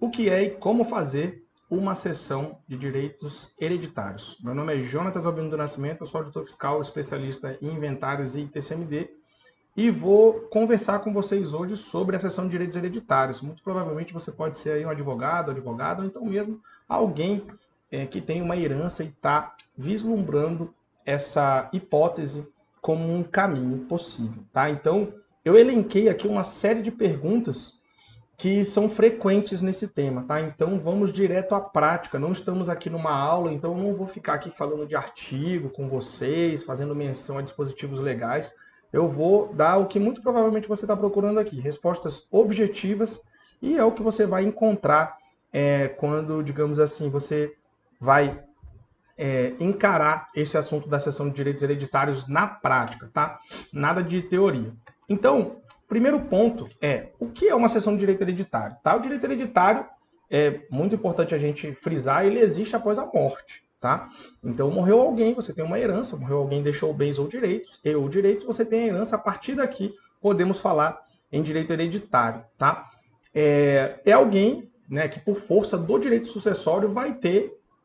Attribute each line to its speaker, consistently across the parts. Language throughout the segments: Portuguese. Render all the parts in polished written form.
Speaker 1: o que é e como fazer uma cessão de direitos hereditários. Meu nome é Jonatas Albino do Nascimento, eu sou auditor fiscal, especialista em inventários e TCMD, e vou conversar com vocês hoje sobre a cessão de direitos hereditários. Muito provavelmente você pode ser aí um advogado, advogada, ou então mesmo alguém que tem uma herança e está vislumbrando essa hipótese como um caminho possível. Tá? Então, eu elenquei aqui uma série de perguntas que são frequentes nesse tema, tá? Então vamos direto à prática. Não estamos aqui numa aula, então eu não vou ficar aqui falando de artigo com vocês, fazendo menção a dispositivos legais. Eu vou dar o que muito provavelmente você está procurando aqui, respostas objetivas, e é o que você vai encontrar quando, digamos assim, você vai encarar esse assunto da cessão de direitos hereditários na prática, tá? Nada de teoria. Então, primeiro ponto o que é uma cessão de direito hereditário? Tá? O direito hereditário, é muito importante a gente frisar, ele existe após a morte. Tá? Então, morreu alguém, você tem uma herança, morreu alguém, deixou bens ou direitos, você tem a herança, a partir daqui podemos falar em direito hereditário. Tá? É alguém, né, que por força do direito sucessório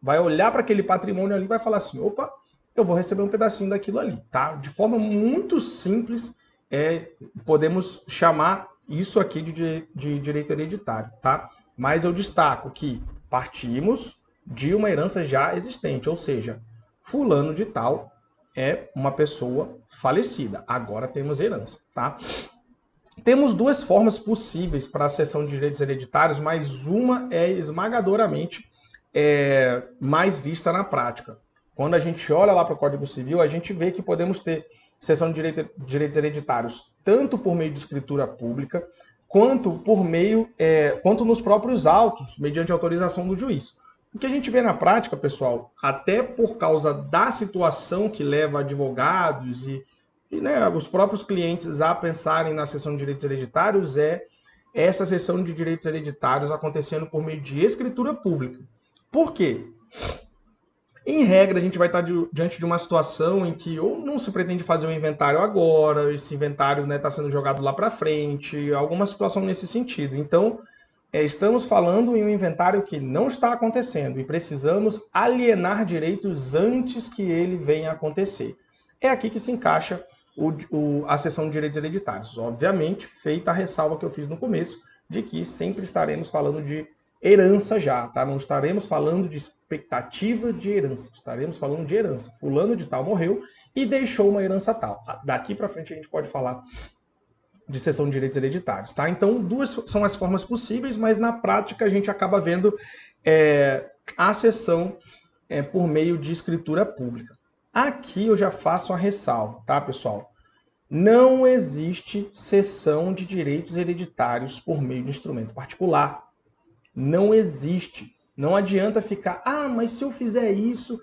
Speaker 1: vai olhar para aquele patrimônio ali e vai falar assim, opa, eu vou receber um pedacinho daquilo ali. Tá? De forma muito simples, podemos chamar isso aqui de direito hereditário, tá? Mas eu destaco que partimos de uma herança já existente, ou seja, fulano de tal é uma pessoa falecida. Agora temos herança, tá? Temos duas formas possíveis para a cessão de direitos hereditários, mas uma é esmagadoramente mais vista na prática. Quando a gente olha lá para o Código Civil, a gente vê que podemos ter cessão de direitos hereditários tanto por meio de escritura pública, quanto por meio, quanto nos próprios autos, mediante autorização do juiz. O que a gente vê na prática, pessoal, até por causa da situação que leva advogados e os próprios clientes a pensarem na cessão de direitos hereditários, essa cessão de direitos hereditários acontecendo por meio de escritura pública. Por quê? Em regra, a gente vai estar diante de uma situação em que ou não se pretende fazer um inventário agora, esse inventário está sendo jogado lá para frente, alguma situação nesse sentido. Então, estamos falando em um inventário que não está acontecendo e precisamos alienar direitos antes que ele venha a acontecer. É aqui que se encaixa a cessão de direitos hereditários. Obviamente, feita a ressalva que eu fiz no começo, de que sempre estaremos falando de herança já, tá? Não estaremos falando de expectativa de herança, estaremos falando de herança. Fulano de tal morreu e deixou uma herança tal. Daqui para frente a gente pode falar de cessão de direitos hereditários, tá? Então, duas são as formas possíveis, mas na prática a gente acaba vendo a cessão por meio de escritura pública. Aqui eu já faço a ressalva, tá, pessoal? Não existe cessão de direitos hereditários por meio de instrumento particular. Não existe. Não adianta ficar, mas se eu fizer isso,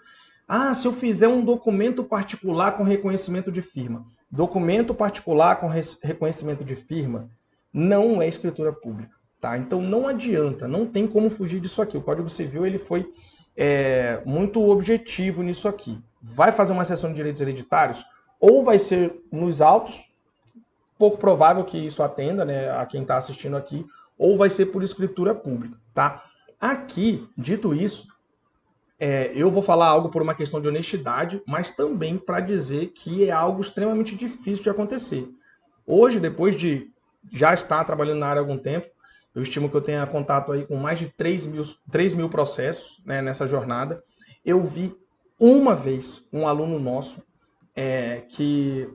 Speaker 1: se eu fizer um documento particular com reconhecimento de firma. Documento particular com reconhecimento de firma não é escritura pública, tá? Então não adianta, não tem como fugir disso aqui. O Código Civil ele foi muito objetivo nisso aqui. Vai fazer uma cessão de direitos hereditários? Ou vai ser nos autos, pouco provável que isso atenda, né, a quem está assistindo aqui, ou vai ser por escritura pública, tá? Aqui, dito isso, eu vou falar algo por uma questão de honestidade, mas também para dizer que é algo extremamente difícil de acontecer. Hoje, depois de já estar trabalhando na área há algum tempo, eu estimo que eu tenha contato aí com mais de 3 mil processos, né, nessa jornada. Eu vi uma vez um aluno nosso que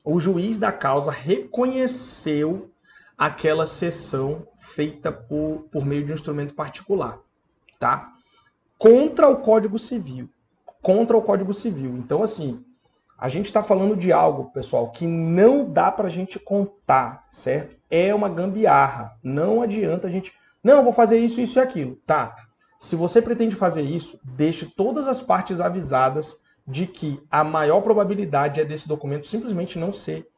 Speaker 1: o juiz da causa reconheceu aquela cessão feita por meio de um instrumento particular, tá? Contra o Código Civil. Contra o Código Civil. Então, assim, a gente está falando de algo, pessoal, que não dá para a gente contar, certo? É uma gambiarra. Não adianta a gente... Não, vou fazer isso, isso e aquilo. Tá. Se você pretende fazer isso, deixe todas as partes avisadas de que a maior probabilidade é desse documento simplesmente não ser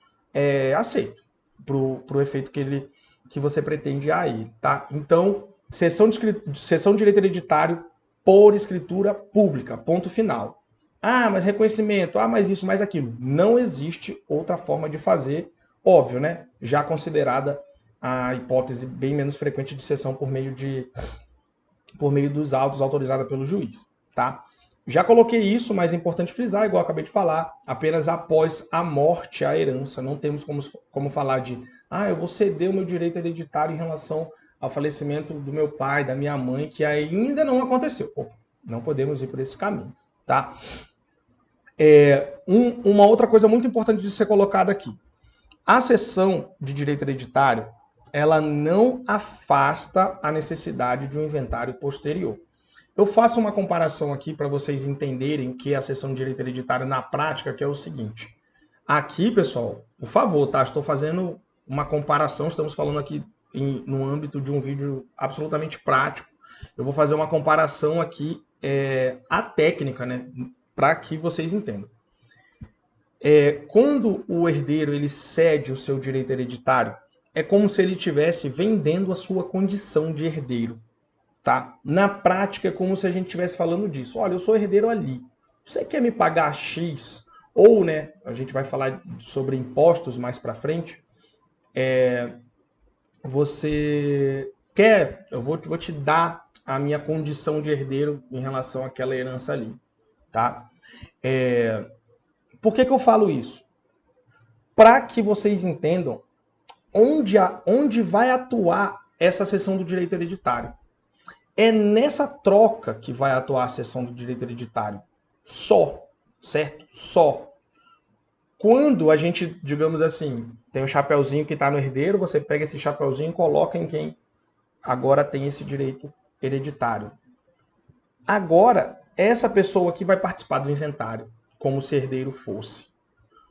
Speaker 1: aceito para o efeito que você pretende a ele, tá? Então, cessão de direito hereditário por escritura pública, ponto final. Mas reconhecimento, mas isso, mais aquilo. Não existe outra forma de fazer, óbvio, né? Já considerada a hipótese bem menos frequente de cessão por meio de por meio dos autos autorizados pelo juiz, tá? Já coloquei isso, mas é importante frisar, igual eu acabei de falar, apenas após a morte, a herança. Não temos como falar de, eu vou ceder o meu direito hereditário em relação ao falecimento do meu pai, da minha mãe, que ainda não aconteceu. Não podemos ir por esse caminho, tá? Uma outra coisa muito importante de ser colocada aqui. A cessão de direito hereditário, ela não afasta a necessidade de um inventário posterior. Eu faço uma comparação aqui para vocês entenderem o que é a cessão de direito hereditário na prática, que é o seguinte. Aqui, pessoal, por favor, tá? Estou fazendo uma comparação, estamos falando aqui no âmbito de um vídeo absolutamente prático. Eu vou fazer uma comparação aqui, a técnica, né? Para que vocês entendam. Quando o herdeiro ele cede o seu direito hereditário, é como se ele estivesse vendendo a sua condição de herdeiro. Tá? Na prática, é como se a gente estivesse falando disso. Olha, eu sou herdeiro ali. Você quer me pagar X? Ou, né, a gente vai falar sobre impostos mais para frente. Você quer, eu vou te dar a minha condição de herdeiro em relação àquela herança ali. Tá? Por que eu falo isso? Para que vocês entendam onde vai atuar essa cessão do direito hereditário. É nessa troca que vai atuar a cessão do direito hereditário. Só, certo? Só. Quando a gente, digamos assim, tem um chapeuzinho que está no herdeiro, você pega esse chapeuzinho e coloca em quem agora tem esse direito hereditário. Agora, essa pessoa aqui vai participar do inventário, como se herdeiro fosse.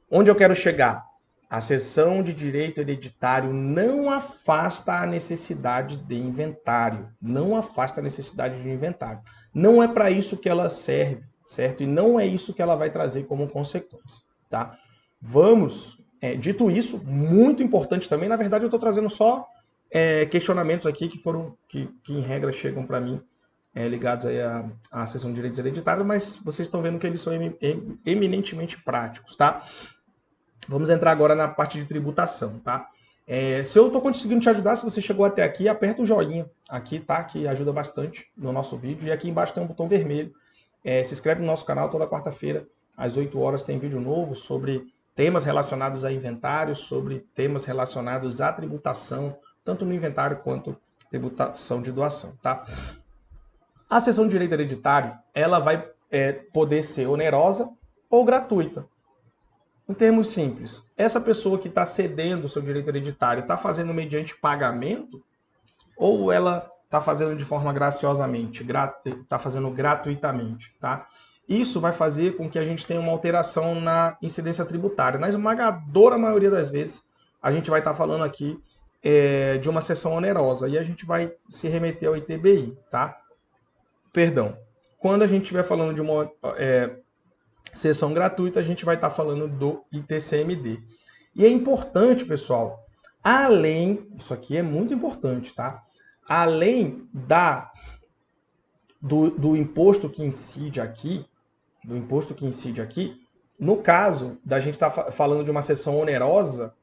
Speaker 1: Onde eu quero chegar? A cessão de direito hereditário não afasta a necessidade de inventário. Não afasta a necessidade de inventário. Não é para isso que ela serve, certo? E não é isso que ela vai trazer como consequência, tá? Vamos, dito isso, muito importante também, na verdade eu estou trazendo só questionamentos aqui que em regra chegam para mim ligados aí à cessão de direitos hereditários, mas vocês estão vendo que eles são eminentemente práticos, tá? Vamos entrar agora na parte de tributação, tá? Se eu estou conseguindo te ajudar, se você chegou até aqui, aperta o joinha aqui, tá? Que ajuda bastante no nosso vídeo. E aqui embaixo tem um botão vermelho. Se inscreve no nosso canal, toda quarta-feira, às 8 horas, tem vídeo novo sobre temas relacionados a inventário, sobre temas relacionados à tributação, tanto no inventário quanto tributação de doação, tá? A cessão de direito hereditário, ela vai poder ser onerosa ou gratuita. Em termos simples, essa pessoa que está cedendo o seu direito hereditário está fazendo mediante pagamento ou ela está fazendo de forma graciosamente, está fazendo gratuitamente, tá? Isso vai fazer com que a gente tenha uma alteração na incidência tributária. Na esmagadora maioria das vezes, a gente vai estar falando aqui de uma cessão onerosa e a gente vai se remeter ao ITBI, tá? Perdão. Quando a gente estiver falando de uma cessão gratuita, a gente vai estar falando do ITCMD. E é importante, pessoal, isso aqui é muito importante, tá? Além do imposto que incide aqui, no caso da gente estar falando de uma cessão onerosa,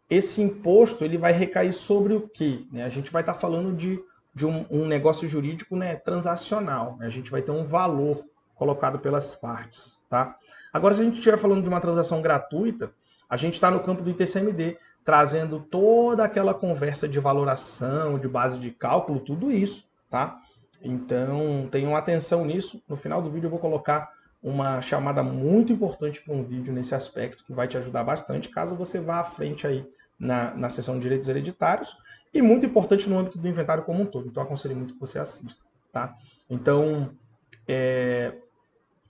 Speaker 1: esse imposto ele vai recair sobre o quê? A gente vai estar falando de um negócio jurídico, né, transacional. A gente vai ter um valor colocado pelas partes, tá? Agora, se a gente estiver falando de uma transação gratuita, a gente está no campo do ITCMD, trazendo toda aquela conversa de valoração, de base de cálculo, tudo isso, tá? Então, tenham atenção nisso. No final do vídeo eu vou colocar uma chamada muito importante para um vídeo nesse aspecto, que vai te ajudar bastante, caso você vá à frente aí na sessão de direitos hereditários, e muito importante no âmbito do inventário como um todo. Então, aconselho muito que você assista, tá? Então,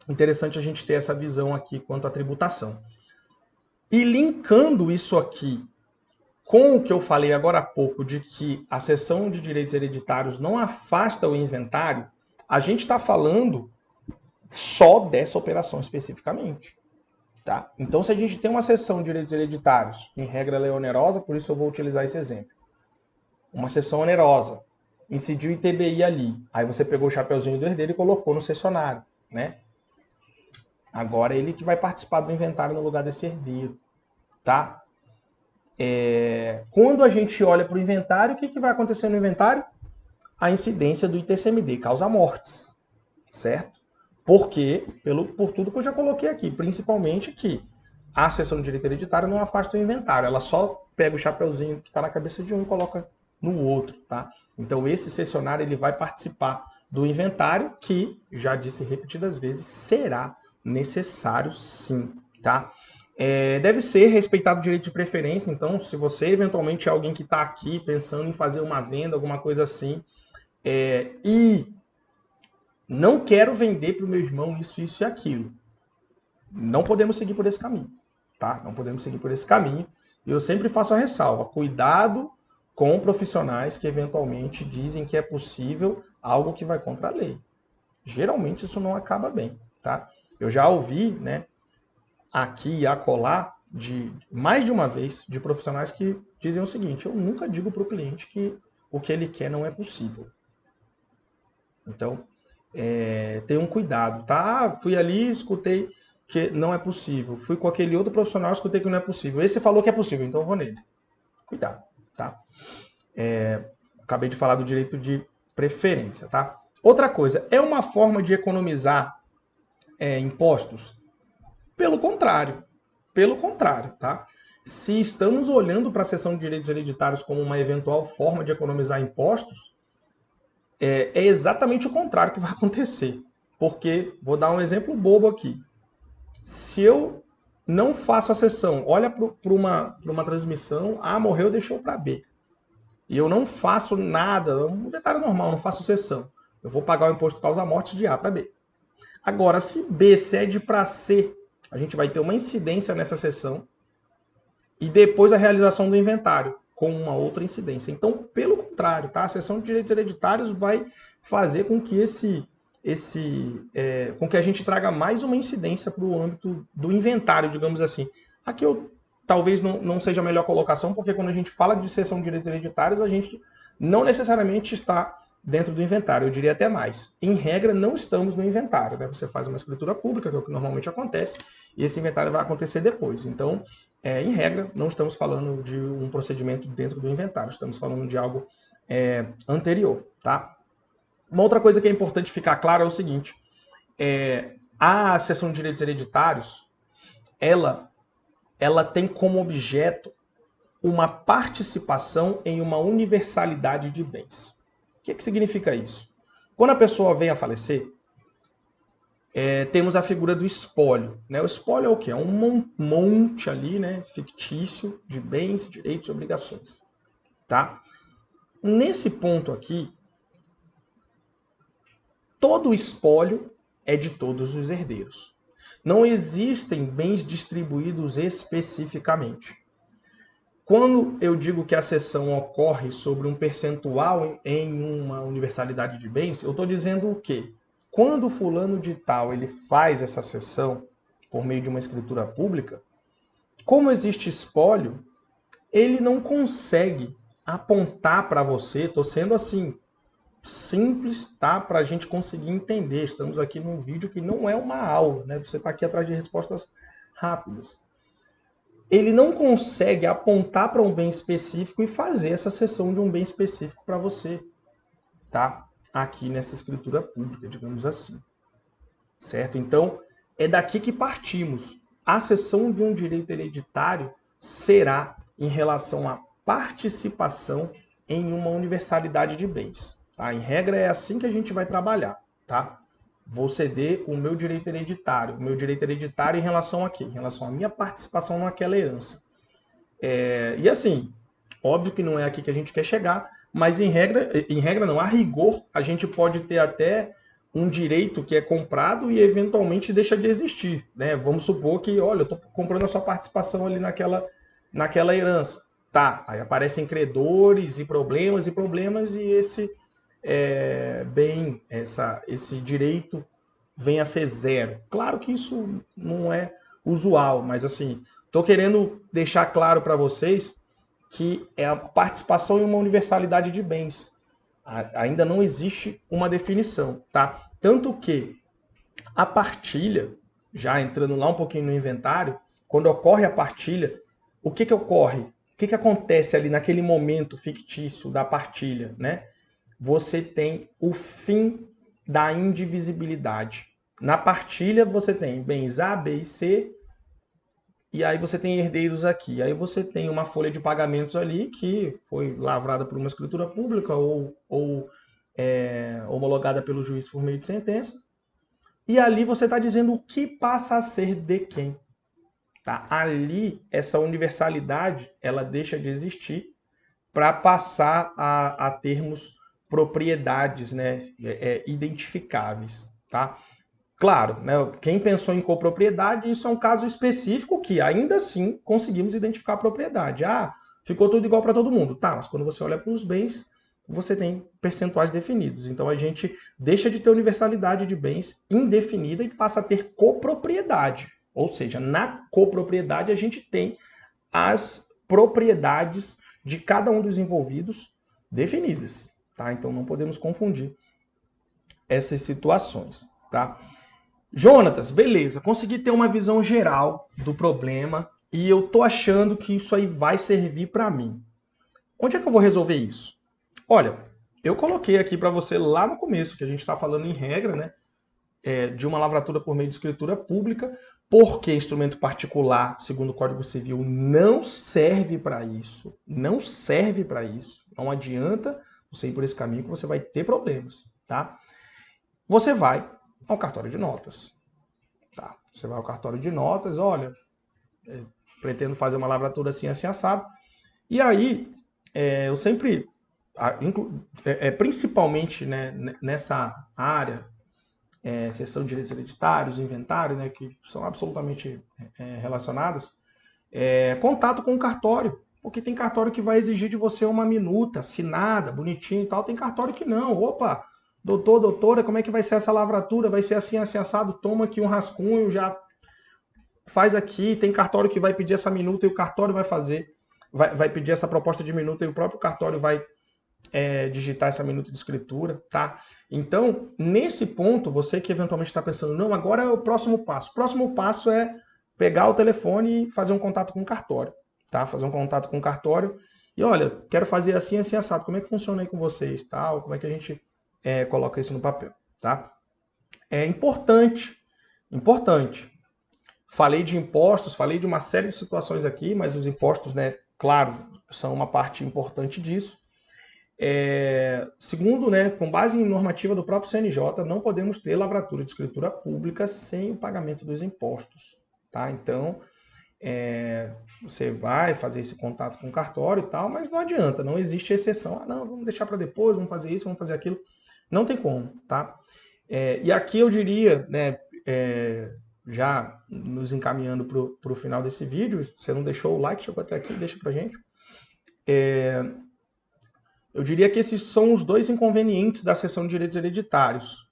Speaker 1: interessante a gente ter essa visão aqui quanto à tributação. E linkando isso aqui com o que eu falei agora há pouco, de que a cessão de direitos hereditários não afasta o inventário, a gente está falando só dessa operação especificamente. Tá? Então, se a gente tem uma cessão de direitos hereditários, em regra ela é onerosa, por isso eu vou utilizar esse exemplo. Uma cessão onerosa, incidiu ITBI ali, aí você pegou o chapeuzinho do herdeiro e colocou no cessionário, né? Agora ele que vai participar do inventário no lugar desse herdeiro, tá? Quando a gente olha para o inventário, o que vai acontecer no inventário? a incidência do ITCMD, causa mortes, certo? Porque, por tudo que eu já coloquei aqui, principalmente que a cessão de direito hereditário não afasta o inventário, ela só pega o chapeuzinho que está na cabeça de um e coloca no outro, tá? Então esse cessionário ele vai participar do inventário que, já disse repetidas vezes, será necessário sim, tá? Deve ser respeitado o direito de preferência, então se você eventualmente é alguém que está aqui pensando em fazer uma venda, alguma coisa assim, e não quero vender para o meu irmão isso e aquilo, não podemos seguir por esse caminho, tá? Não podemos seguir por esse caminho. E eu sempre faço a ressalva, cuidado com profissionais que eventualmente dizem que é possível algo que vai contra a lei. Geralmente isso não acaba bem, tá? Eu já ouvi, né, aqui e acolá, mais de uma vez, de profissionais que dizem o seguinte: eu nunca digo para o cliente que o que ele quer não é possível. Então, tenham cuidado, tá? Fui ali, escutei que não é possível. Fui com aquele outro profissional, escutei que não é possível. Esse falou que é possível, então eu vou nele. Cuidado, tá? Acabei de falar do direito de preferência, tá? Outra coisa, é uma forma de economizar impostos? Pelo contrário, tá? Se estamos olhando para a cessão de direitos hereditários como uma eventual forma de economizar impostos, é exatamente o contrário que vai acontecer. Porque, vou dar um exemplo bobo aqui. Se eu não faço a cessão, olha para uma transmissão, morreu, deixou para B. E eu não faço nada, um inventário normal, não faço cessão. Eu vou pagar o imposto causa-morte de A para B. Agora, se B cede para C, a gente vai ter uma incidência nessa cessão e depois a realização do inventário com uma outra incidência. Então, pelo contrário, tá? A cessão de direitos hereditários vai fazer com que com que a gente traga mais uma incidência para o âmbito do inventário, digamos assim. Aqui talvez não seja a melhor colocação, porque quando a gente fala de cessão de direitos hereditários, a gente não necessariamente está dentro do inventário, eu diria até mais. Em regra, não estamos no inventário, né? Você faz uma escritura pública, que é o que normalmente acontece, e esse inventário vai acontecer depois. Então, em regra, não estamos falando de um procedimento dentro do inventário, estamos falando de algo anterior, tá? Uma outra coisa que é importante ficar claro é o seguinte: a cessão de direitos hereditários, ela tem como objeto uma participação em uma universalidade de bens. O que significa isso? Quando a pessoa vem a falecer, temos a figura do espólio, né? O espólio é o quê? É um monte ali, né, fictício de bens, direitos e obrigações, tá? Nesse ponto aqui, todo o espólio é de todos os herdeiros. Não existem bens distribuídos especificamente. Quando eu digo que a cessão ocorre sobre um percentual em uma universalidade de bens, eu estou dizendo o quê? Quando o fulano de tal ele faz essa cessão por meio de uma escritura pública, como existe espólio, ele não consegue apontar para você, estou sendo assim, simples, tá? Para a gente conseguir entender. Estamos aqui num vídeo que não é uma aula, né? Você está aqui atrás de respostas rápidas. Ele não consegue apontar para um bem específico e fazer essa cessão de um bem específico para você, tá? Aqui nessa escritura pública, digamos assim. Certo? Então, é daqui que partimos. A cessão de um direito hereditário será em relação à participação em uma universalidade de bens. Tá? Em regra, é assim que a gente vai trabalhar. Tá? Vou ceder o meu direito hereditário. O meu direito hereditário em relação a quê? Em relação à minha participação naquela herança. E assim, óbvio que não é aqui que a gente quer chegar, mas em regra não, a rigor, a gente pode ter até um direito que é comprado e eventualmente deixa de existir. Né? Vamos supor que, olha, eu estou comprando a sua participação ali naquela herança. Tá, aí aparecem credores e problemas, e esse esse direito vem a ser zero. Claro que isso não é usual, mas assim, estou querendo deixar claro para vocês que é a participação em uma universalidade de bens. Ainda não existe uma definição, tá? Tanto que a partilha, já entrando lá um pouquinho no inventário, quando ocorre a partilha, o que ocorre? O que acontece ali naquele momento fictício da partilha, né? você tem o fim da indivisibilidade. Na partilha, você tem bens A, B e C, e aí você tem herdeiros aqui. Aí você tem uma folha de pagamentos ali que foi lavrada por uma escritura pública ou homologada pelo juiz por meio de sentença. E ali você está dizendo o que passa a ser de quem. Tá? Ali, essa universalidade, ela deixa de existir para passar a termos propriedades, né, identificáveis. Tá? Claro, né, quem pensou em copropriedade, isso é um caso específico que ainda assim conseguimos identificar a propriedade. Ah, ficou tudo igual para todo mundo. Tá, mas quando você olha para os bens, você tem percentuais definidos. Então a gente deixa de ter universalidade de bens indefinida e passa a ter copropriedade. Ou seja, na copropriedade a gente tem as propriedades de cada um dos envolvidos definidas. Tá? Então não podemos confundir essas situações. Tá? Jonatas, beleza, consegui ter uma visão geral do problema e eu tô achando que isso aí vai servir para mim. Onde é que eu vou resolver isso? Olha, eu coloquei aqui para você lá no começo, que a gente está falando em regra, né, de uma lavratura por meio de escritura pública, porque instrumento particular, segundo o Código Civil, não serve para isso. Não serve para isso. Não adianta você ir por esse caminho que você vai ter problemas. Tá? Você vai ao cartório de notas. Tá? Você vai ao cartório de notas, olha, pretendo fazer uma lavratura assim, assim, assado. E aí, eu sempre, principalmente, né, nessa área, seção de direitos hereditários, inventário, né, que são absolutamente relacionados, contato com o cartório. Porque tem cartório que vai exigir de você uma minuta assinada, bonitinho e tal. Tem cartório que não. Opa, doutor, doutora, como é que vai ser essa lavratura? Vai ser assim, assim, assado? Toma aqui um rascunho, já faz aqui. Tem cartório que vai pedir essa minuta e o cartório vai fazer. Vai pedir essa proposta de minuta e o próprio cartório vai digitar essa minuta de escritura, tá? Então, nesse ponto, você que eventualmente está pensando, não, agora é o próximo passo. O próximo passo é pegar o telefone e fazer um contato com o cartório, tá? Fazer um contato com o cartório e, olha, quero fazer assim, assim, assado. Como é que funciona aí com vocês, tal? Como é que a gente coloca isso no papel, tá? É importante. Falei de impostos, falei de uma série de situações aqui, mas os impostos, né, claro, são uma parte importante disso. Segundo, né, com base em normativa do próprio CNJ, não podemos ter lavratura de escritura pública sem o pagamento dos impostos. Tá? Então, você vai fazer esse contato com o cartório e tal, mas não adianta, não existe exceção. Ah, não, vamos deixar para depois, vamos fazer isso, vamos fazer aquilo. Não tem como. Tá? E aqui eu diria, né, já nos encaminhando para o final desse vídeo, se você não deixou o like, chegou até aqui, deixa para gente. Eu diria que esses são os dois inconvenientes da seção de direitos hereditários.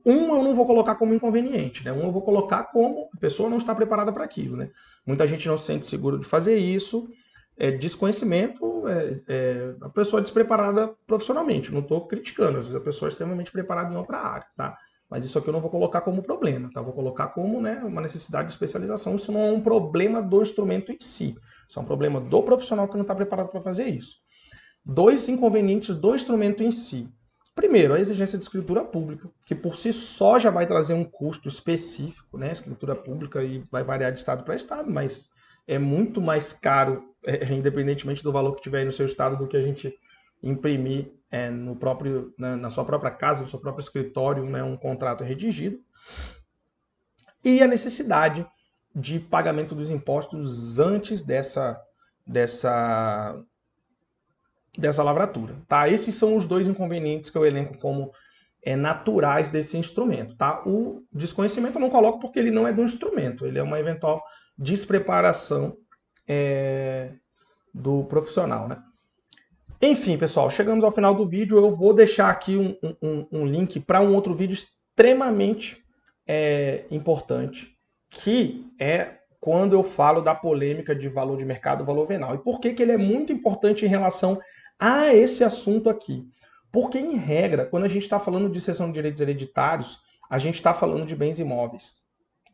Speaker 1: Um eu não vou colocar como inconveniente, né? Um eu vou colocar como a pessoa não está preparada para aquilo, né? Muita gente não se sente seguro de fazer isso, desconhecimento, a pessoa é despreparada profissionalmente. Não estou criticando, às vezes a pessoa é extremamente preparada em outra área, tá? Mas isso aqui eu não vou colocar como problema, tá? Eu vou colocar como, né, uma necessidade de especialização. Isso não é um problema do instrumento em si, isso é um problema do profissional que não está preparado para fazer isso. Dois inconvenientes do instrumento em si. Primeiro, a exigência de escritura pública, que por si só já vai trazer um custo específico, né? Escritura pública e vai variar de estado para estado, mas é muito mais caro, independentemente do valor que tiver aí no seu estado, do que a gente imprimir na sua própria casa, no seu próprio escritório, né, um contrato redigido. E a necessidade de pagamento dos impostos antes dessa lavratura. Tá? Esses são os dois inconvenientes que eu elenco como naturais desse instrumento. Tá? O desconhecimento eu não coloco porque ele não é do instrumento, ele é uma eventual despreparação do profissional. Né? Enfim, pessoal, chegamos ao final do vídeo. Eu vou deixar aqui um link para um outro vídeo extremamente importante, que é quando eu falo da polêmica de valor de mercado e valor venal. E por que ele é muito importante em relação a esse assunto aqui? Porque, em regra, quando a gente está falando de cessão de direitos hereditários, a gente está falando de bens imóveis,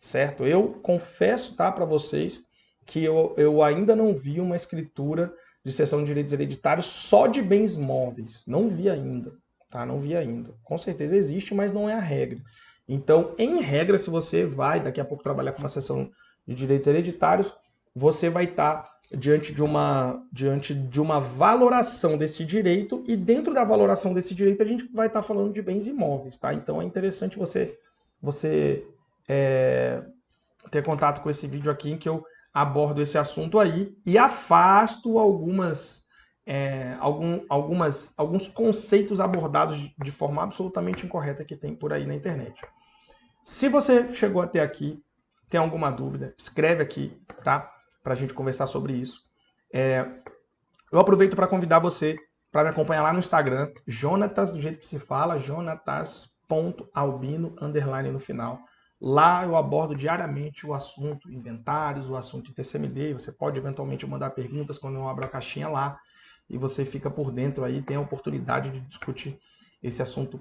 Speaker 1: certo? Eu confesso, tá, para vocês que eu ainda não vi uma escritura de cessão de direitos hereditários só de bens móveis. Não vi ainda, tá? Não vi ainda. Com certeza existe, mas não é a regra. Então, em regra, se você vai daqui a pouco trabalhar com uma sessão de direitos hereditários, você vai estar diante de uma valoração desse direito, e dentro da valoração desse direito a gente vai estar falando de bens imóveis, tá? Então é interessante você ter contato com esse vídeo aqui em que eu abordo esse assunto aí e afasto alguns conceitos abordados de forma absolutamente incorreta que tem por aí na internet. Se você chegou até aqui, tem alguma dúvida, escreve aqui, tá? Para a gente conversar sobre isso. Eu aproveito para convidar você para me acompanhar lá no Instagram, Jonatas, do jeito que se fala, jonatas.albino, _ no final. Lá eu abordo diariamente o assunto inventários, o assunto ITCMD. Você pode eventualmente mandar perguntas quando eu abro a caixinha lá e você fica por dentro aí, tem a oportunidade de discutir esse assunto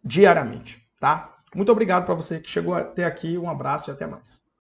Speaker 1: diariamente, tá? Muito obrigado para você que chegou até aqui, um abraço e até mais.